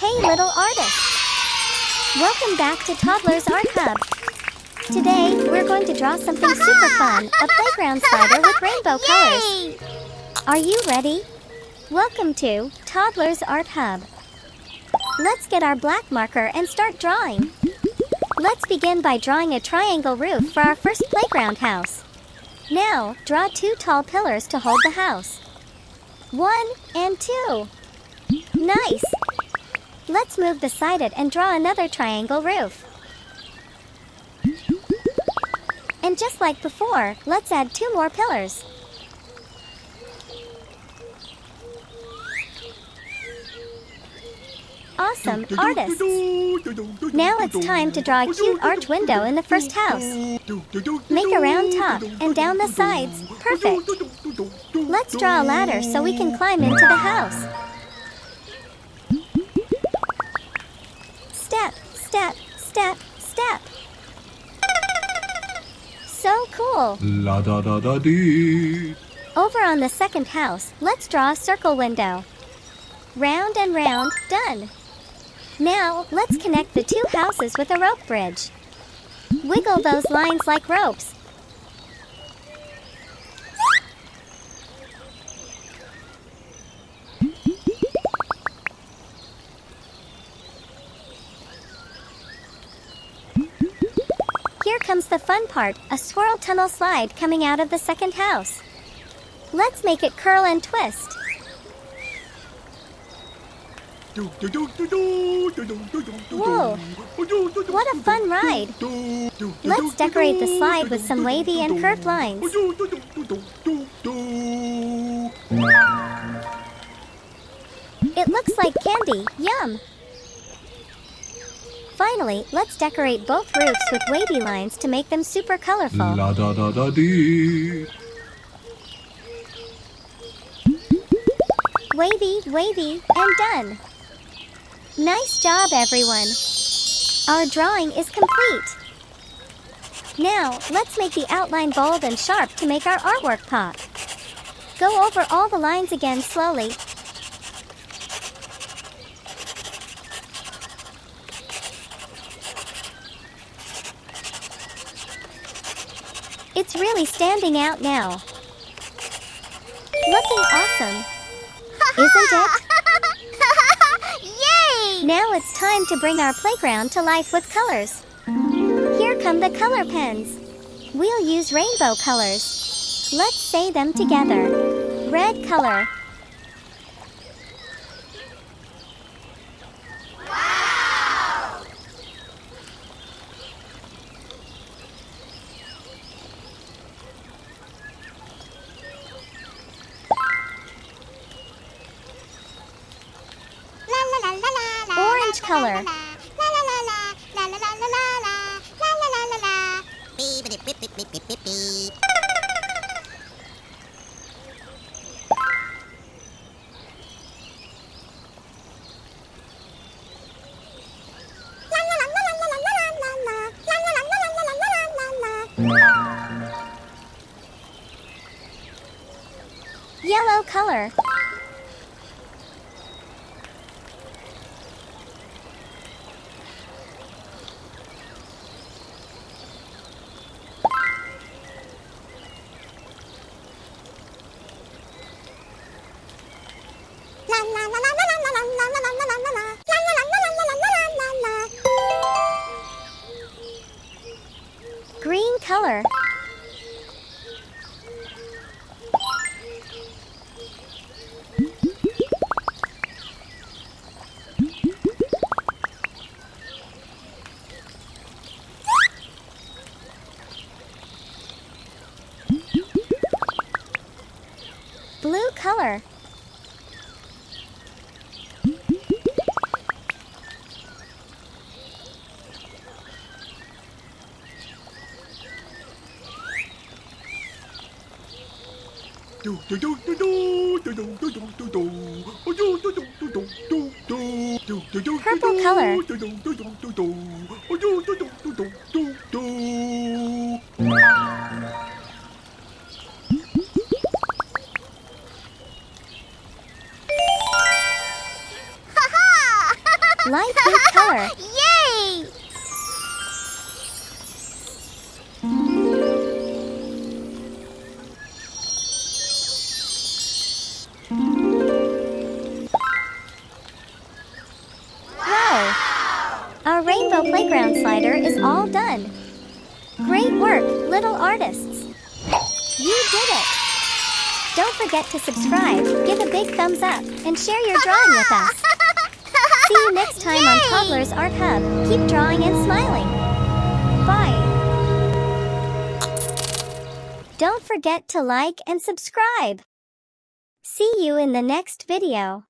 Hey little artists! Welcome back to Toddlers Art Hub. Today, we're going to draw something super fun, a playground slider with rainbow colors. Are you ready? Welcome to Toddlers Art Hub. Let's get our black marker and start drawing. Let's begin by drawing a triangle roof for our first playground house. Now, draw 2 tall pillars to hold the house. 1 and 2. Nice! Let's move the sided and draw another triangle roof. And just like before, let's add 2 more pillars. Awesome, artists! Now it's time to draw a cute arch window in the first house. Make a round top and down the sides. Perfect! Let's draw a ladder so we can climb into the house. Step, step, step, step. So cool! La da da da dee. Over on the second house, let's draw a circle window. Round and round, done. Now, let's connect the 2 houses with a rope bridge. Wiggle those lines like ropes. Here comes the fun part, a swirl tunnel slide coming out of the second house. Let's make it curl and twist. Whoa! What a fun ride! Let's decorate the slide with some wavy and curved lines. It looks like candy, yum! Finally, let's decorate both roofs with wavy lines to make them super colorful. La da da da dee. Wavy, wavy, and done! Nice job, everyone! Our drawing is complete! Now, let's make the outline bold and sharp to make our artwork pop. Go over all the lines again slowly. It's really standing out now. Looking awesome! Isn't it? Yay! Now it's time to bring our playground to life with colors. Here come the color pens. We'll use rainbow colors. Let's say them together. Red color. Wow! Orange color. Yellow color. Green color. Blue color. Purple color. light pink color. Yay! Wow! Our rainbow playground slider is all done. Great work, little artists. You did it! Don't forget to subscribe, give a big thumbs up, and share your drawing with us. See you next time on Toddlers Art Hub. Keep drawing and smiling. Bye. Don't forget to like and subscribe. See you in the next video.